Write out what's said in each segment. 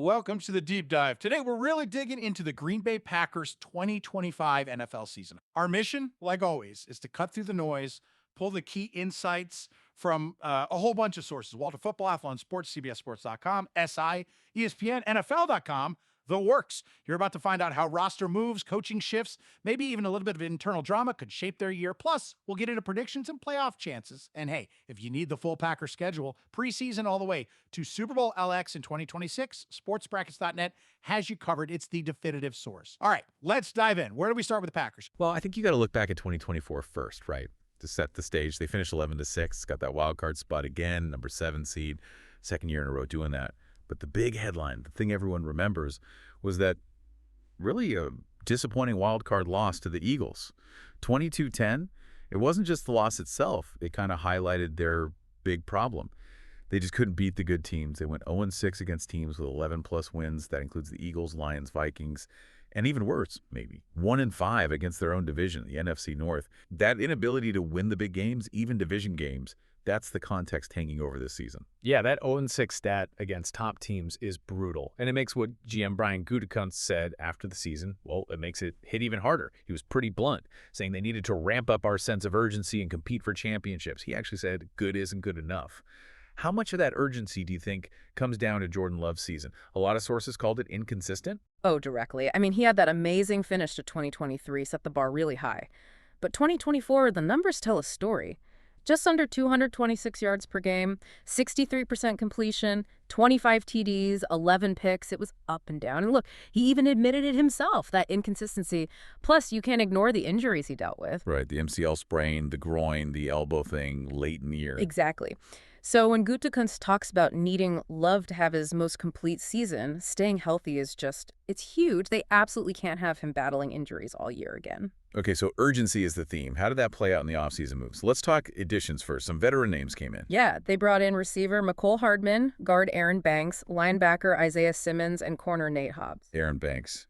Welcome to the deep dive. Today, we're really digging into the Green Bay Packers 2025 NFL season. Our mission, like always, is to cut through the noise, pull the key insights from a whole bunch of sources: Walter Football, Athlon Sports, CBSSports.com, SI, ESPN, NFL.com, the works. You're about to find out how roster moves, coaching shifts, maybe even a little bit of internal drama could shape their year. Plus, we'll get into predictions and playoff chances. And hey, if you need the full Packer schedule, preseason all the way to Super Bowl LX in 2026, sportsbrackets.net has you covered. It's the definitive source. All right, let's dive in. Where do we start with the Packers? Well, I think you got to look back at 2024 first, right? To set the stage. They finished 11-6, got that wild card spot again, number 7 seed, second year in a row doing that. But the big headline, the thing everyone remembers, was that really a disappointing wild card loss to the Eagles. 22-10, it wasn't just the loss itself. It kind of highlighted their big problem. They just couldn't beat the good teams. They went 0-6 against teams with 11-plus wins. That includes the Eagles, Lions, Vikings, and even worse, maybe, 1-5 against their own division, the NFC North. That inability to win the big games, even division games, that's the context hanging over this season. Yeah, that 0-6 stat against top teams is brutal. And it makes what GM Brian Gutekunst said after the season, well, it makes it hit even harder. He was pretty blunt, saying they needed to ramp up our sense of urgency and compete for championships. He actually said good isn't good enough. How much of that urgency do you think comes down to Jordan Love's season? A lot of sources called it inconsistent. Oh, directly. I mean, he had that amazing finish to 2023, set the bar really high. But 2024, the numbers tell a story. Just under 226 yards per game, 63% completion, 25 TDs, 11 picks. It was up and down. And look, he even admitted it himself, that inconsistency. Plus, you can't ignore the injuries he dealt with. Right, the MCL sprain, the groin, the elbow thing late in the year. Exactly. So when Gutekunst talks about needing Love to have his most complete season, staying healthy is just, it's huge. They absolutely can't have him battling injuries all year again. Okay, so urgency is the theme. How did that play out in the offseason moves? Let's talk additions first. Some veteran names came in. Yeah, they brought in receiver McCole Hardman, guard Aaron Banks, linebacker Isaiah Simmons, and corner Nate Hobbs. Aaron Banks.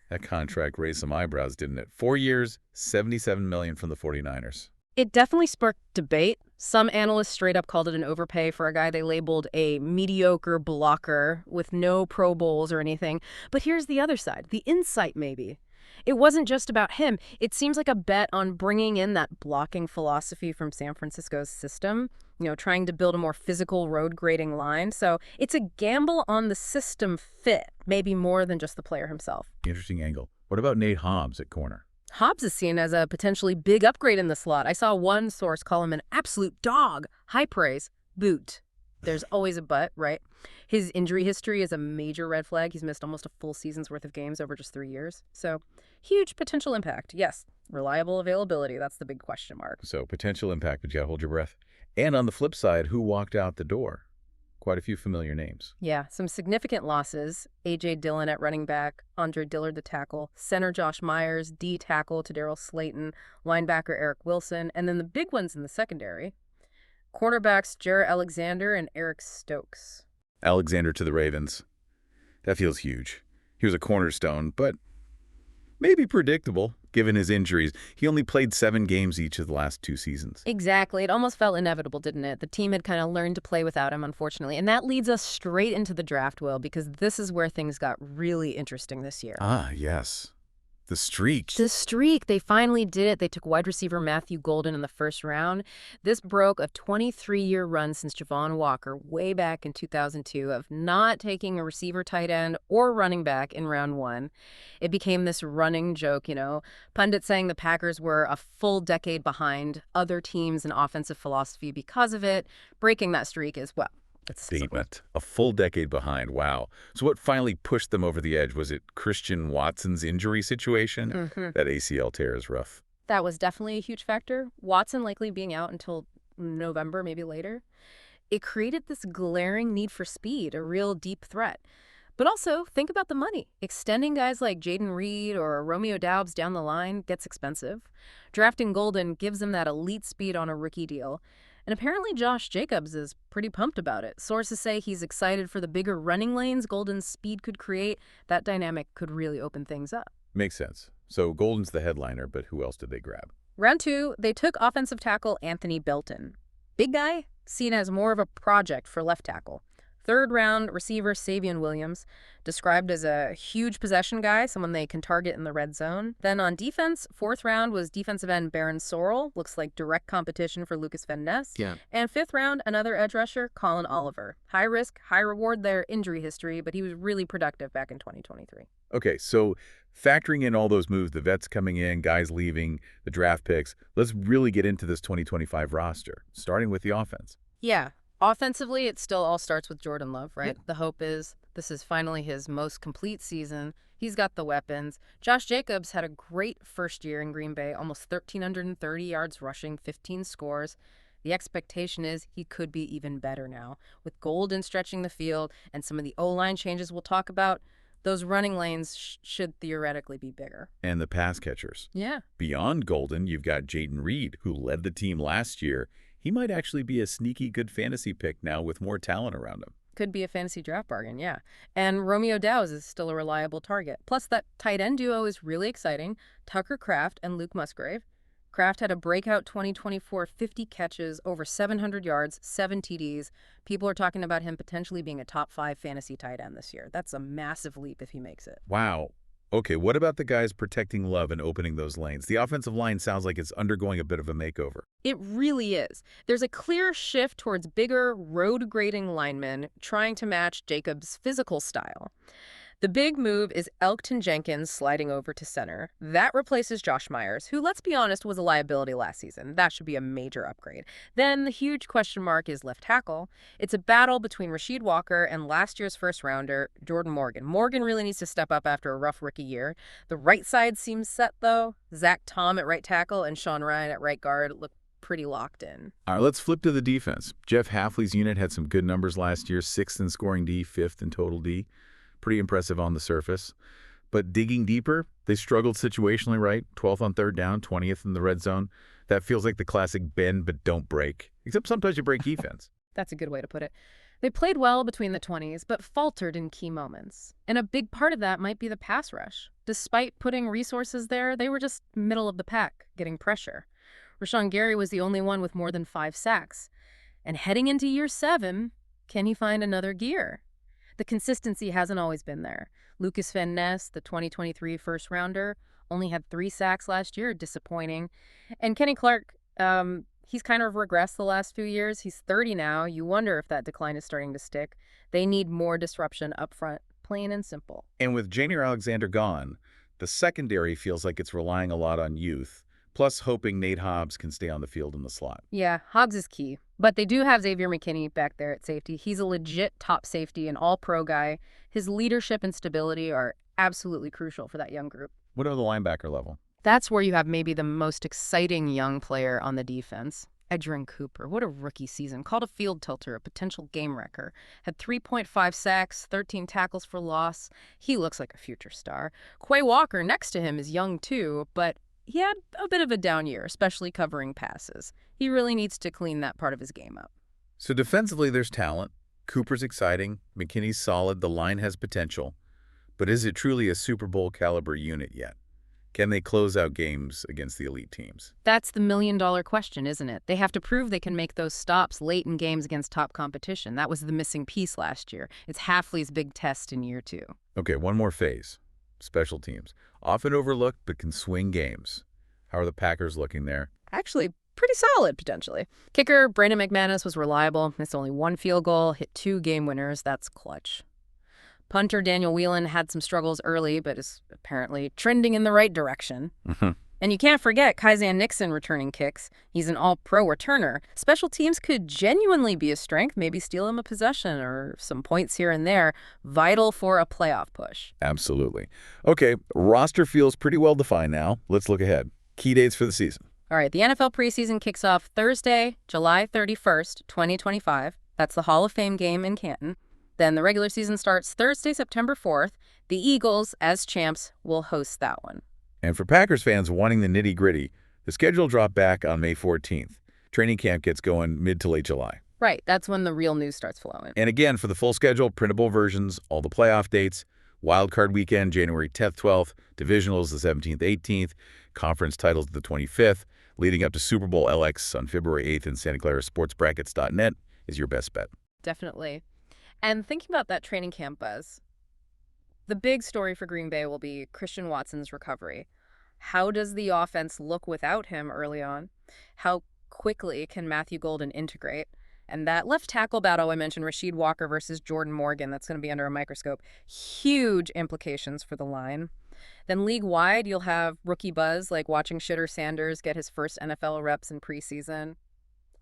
That contract raised some eyebrows, didn't it? 4 years, $77 million from the 49ers. It definitely sparked debate. Some analysts straight up called it an overpay for a guy they labeled a mediocre blocker with no Pro Bowls or anything. But here's the other side, the insight maybe. It wasn't just about him. It seems like a bet on bringing in that blocking philosophy from San Francisco's system, trying to build a more physical road grading line. So it's a gamble on the system fit, maybe more than just the player himself. Interesting angle. What about Nate Hobbs at corner? Hobbs is seen as a potentially big upgrade in the slot. I saw one source call him an absolute dog. High praise. Boot. There's always a but, right? His injury history is a major red flag. He's missed almost a full season's worth of games over just 3 years. So, huge potential impact. Yes, reliable availability. That's the big question mark. So, potential impact, but you gotta hold your breath. And on the flip side, who walked out the door? Quite a few familiar names. Yeah, some significant losses. A.J. Dillon at running back, Andre Dillard the tackle, center Josh Myers, D tackle to Daryl Slayton, linebacker Eric Wilson, and then the big ones in the secondary. Cornerbacks Jaire Alexander and Eric Stokes. Alexander to the Ravens. That feels huge. He was a cornerstone, but maybe predictable given his injuries. He only played 7 games each of the last 2 seasons. Exactly. It almost felt inevitable, didn't it? The team had kind of learned to play without him, unfortunately. And that leads us straight into the draft, Will, because this is where things got really interesting this year. Ah, yes. The streak. The streak. They finally did it. They took wide receiver Matthew Golden in the first round. This broke a 23-year run since Javon Walker way back in 2002 of not taking a receiver, tight end, or running back in round 1. It became this running joke, pundits saying the Packers were a full decade behind other teams in offensive philosophy because of it. Breaking that streak is, well, Statement. A full decade behind. Wow. So what finally pushed them over the edge? Was it Christian Watson's injury situation? That ACL tear is rough. That was definitely a huge factor. Watson likely being out until November, maybe later. It created this glaring need for speed, a real deep threat. But also, think about the money. Extending guys like Jaden Reed or Romeo Doubs down the line gets expensive. Drafting Golden gives them that elite speed on a rookie deal. And apparently Josh Jacobs is pretty pumped about it. Sources say he's excited for the bigger running lanes Golden's speed could create. That dynamic could really open things up. Makes sense. So Golden's the headliner, but who else did they grab? Round 2, they took offensive tackle Anthony Belton. Big guy, seen as more of a project for left tackle. Third-round receiver Savion Williams, described as a huge possession guy, someone they can target in the red zone. Then on defense, fourth round was defensive end Baron Sorrell, looks like direct competition for Lucas Van Ness. Yeah. And fifth round, another edge rusher, Colin Oliver. High risk, high reward there, injury history, but he was really productive back in 2023. Okay, so factoring in all those moves, the vets coming in, guys leaving, the draft picks, let's really get into this 2025 roster, starting with the offense. Yeah. Offensively, it still all starts with Jordan Love, right? The hope is this is finally his most complete season. He's got the weapons. Josh Jacobs had a great first year in Green Bay, almost 1,330 yards rushing, 15 scores. The expectation is he could be even better now. With Golden stretching the field and some of the O-line changes we'll talk about, those running lanes should theoretically be bigger. And the pass catchers. Yeah. Beyond Golden, you've got Jaden Reed, who led the team last year. He might actually be a sneaky good fantasy pick now with more talent around him. Could be a fantasy draft bargain, yeah. And Romeo Doubs is still a reliable target. Plus, that tight end duo is really exciting. Tucker Kraft and Luke Musgrave. Kraft had a breakout 2024, 50 catches, over 700 yards, 7 TDs. People are talking about him potentially being a top 5 fantasy tight end this year. That's a massive leap if he makes it. Wow. Okay, what about the guys protecting Love and opening those lanes? The offensive line sounds like it's undergoing a bit of a makeover. It really is. There's a clear shift towards bigger, road-grading linemen trying to match Jacobs' physical style. The big move is Elkton Jenkins sliding over to center. That replaces Josh Myers, who, let's be honest, was a liability last season. That should be a major upgrade. Then the huge question mark is left tackle. It's a battle between Rasheed Walker and last year's first-rounder, Jordan Morgan. Morgan really needs to step up after a rough rookie year. The right side seems set, though. Zach Tom at right tackle and Sean Ryan at right guard look pretty locked in. All right, let's flip to the defense. Jeff Hafley's unit had some good numbers last year, 6th in scoring D, 5th in total D. Pretty impressive on the surface. But digging deeper, they struggled situationally, right? 12th on third down, 20th in the red zone. That feels like the classic bend but don't break. Except sometimes you break defense. That's a good way to put it. They played well between the 20s, but faltered in key moments. And a big part of that might be the pass rush. Despite putting resources there, they were just middle of the pack, getting pressure. Rashawn Gary was the only one with more than 5 sacks. And heading into year 7, can he find another gear? The consistency hasn't always been there. Lucas Van Ness, the 2023 first-rounder, only had 3 sacks last year, disappointing. And Kenny Clark, he's kind of regressed the last few years. He's 30 now. You wonder if that decline is starting to stick. They need more disruption up front, plain and simple. And with Jainier Alexander gone, the secondary feels like it's relying a lot on youth, plus hoping Nate Hobbs can stay on the field in the slot. Yeah, Hobbs is key. But they do have Xavier McKinney back there at safety. He's a legit top safety, an all-pro guy. His leadership and stability are absolutely crucial for that young group. What about the linebacker level? That's where you have maybe the most exciting young player on the defense. Edgerrin Cooper, what a rookie season. Called a field tilter, a potential game wrecker. Had 3.5 sacks, 13 tackles for loss. He looks like a future star. Quay Walker next to him is young too, but he had a bit of a down year, especially covering passes. He really needs to clean that part of his game up. So defensively, there's talent. Cooper's exciting. McKinney's solid. The line has potential. But is it truly a Super Bowl caliber unit yet? Can they close out games against the elite teams? That's the million-dollar question, isn't it? They have to prove they can make those stops late in games against top competition. That was the missing piece last year. It's Hafley's big test in year 2. Okay, one more phase. Special teams. Often overlooked, but can swing games. How are the Packers looking there? Actually, pretty solid, potentially. Kicker Brandon McManus was reliable. Missed only 1 field goal, hit 2 game winners. That's clutch. Punter Daniel Whelan had some struggles early, but is apparently trending in the right direction. And you can't forget Kaizen Nixon returning kicks. He's an all-pro returner. Special teams could genuinely be a strength, maybe steal him a possession or some points here and there, vital for a playoff push. Absolutely. Okay, roster feels pretty well defined now. Let's look ahead. Key dates for the season. All right, the NFL preseason kicks off Thursday, July 31st, 2025. That's the Hall of Fame game in Canton. Then the regular season starts Thursday, September 4th. The Eagles, as champs, will host that one. And for Packers fans wanting the nitty-gritty, the schedule dropped back on May 14th. Training camp gets going mid to late July. Right, that's when the real news starts flowing. And again, for the full schedule, printable versions, all the playoff dates, Wild Card Weekend, January 10th, 12th, Divisionals the 17th, 18th, Conference titles the 25th, leading up to Super Bowl LX on February 8th in Santa Clara. SportsBrackets.net is your best bet. Definitely. And thinking about that training camp buzz, the big story for Green Bay will be Christian Watson's recovery. How does the offense look without him early on? How quickly can Matthew Golden integrate? And that left tackle battle I mentioned, Rasheed Walker versus Jordan Morgan, that's going to be under a microscope. Huge implications for the line. Then league-wide, you'll have rookie buzz, like watching Shitter Sanders get his first NFL reps in preseason.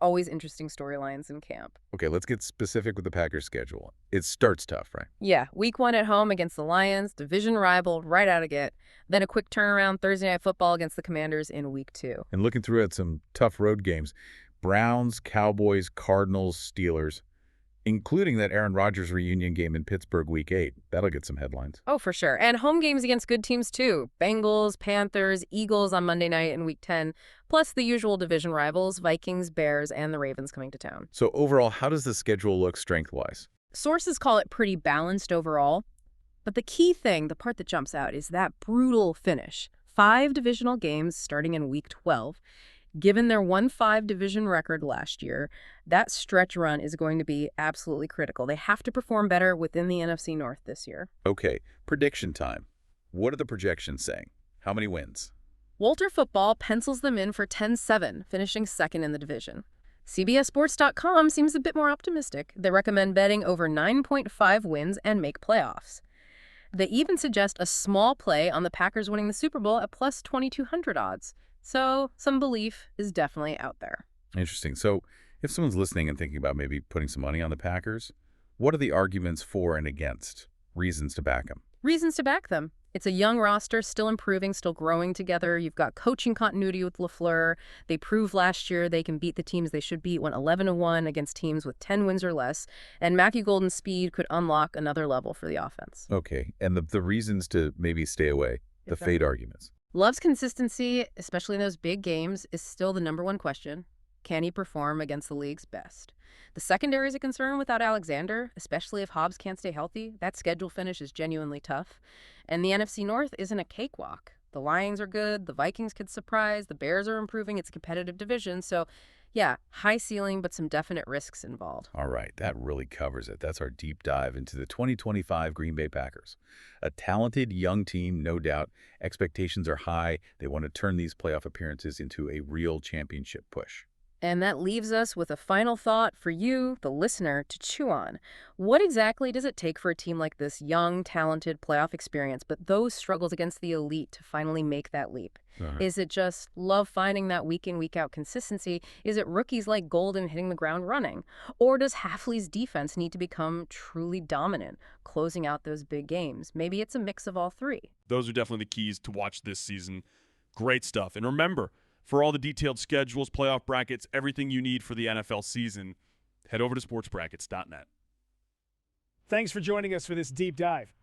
Always interesting storylines in camp. Okay, let's get specific with the Packers' schedule. It starts tough, right? Yeah, week 1 at home against the Lions, division rival right out of gate. Then a quick turnaround Thursday Night Football against the Commanders in week 2. And looking through at some tough road games, Browns, Cowboys, Cardinals, Steelers, including that Aaron Rodgers reunion game in Pittsburgh week 8. That'll get some headlines. Oh, for sure. And home games against good teams, too. Bengals, Panthers, Eagles on Monday night in week 10, plus the usual division rivals, Vikings, Bears, and the Ravens coming to town. So overall, how does the schedule look strength-wise? Sources call it pretty balanced overall. But the key thing, the part that jumps out, is that brutal finish. 5 divisional games starting in week 12. Given their 1-5 division record last year, that stretch run is going to be absolutely critical. They have to perform better within the NFC North this year. Okay, prediction time. What are the projections saying? How many wins? Walter Football pencils them in for 10-7, finishing second in the division. CBSSports.com seems a bit more optimistic. They recommend betting over 9.5 wins and make playoffs. They even suggest a small play on the Packers winning the Super Bowl at plus 2,200 odds. So some belief is definitely out there. Interesting. So if someone's listening and thinking about maybe putting some money on the Packers, what are the arguments for and against? Reasons to back them? Reasons to back them. It's a young roster, still improving, still growing together. You've got coaching continuity with LaFleur. They proved last year they can beat the teams they should beat, went 11-1 against teams with 10 wins or less. And Matthew Golden's speed could unlock another level for the offense. Okay. And the reasons to maybe stay away, the Yes, sir. fade arguments. Love's consistency, especially in those big games, is still the number one question. Can he perform against the league's best? The secondary is a concern without Alexander, especially if Hobbs can't stay healthy. That schedule finish is genuinely tough. And the NFC North isn't a cakewalk. The Lions are good, the Vikings could surprise, the Bears are improving, it's a competitive division. So, yeah, high ceiling, but some definite risks involved. All right, that really covers it. That's our deep dive into the 2025 Green Bay Packers. A talented young team, no doubt. Expectations are high. They want to turn these playoff appearances into a real championship push. And that leaves us with a final thought for you, the listener, to chew on. What exactly does it take for a team like this young, talented playoff experience, but those struggles against the elite to finally make that leap? Is it just love finding that week in, week out consistency? Is it rookies like Golden hitting the ground running? Or does Hafley's defense need to become truly dominant, closing out those big games? Maybe it's a mix of all three. Those are definitely the keys to watch this season. Great stuff. And remember, for all the detailed schedules, playoff brackets, everything you need for the NFL season, head over to sportsbrackets.net. Thanks for joining us for this deep dive.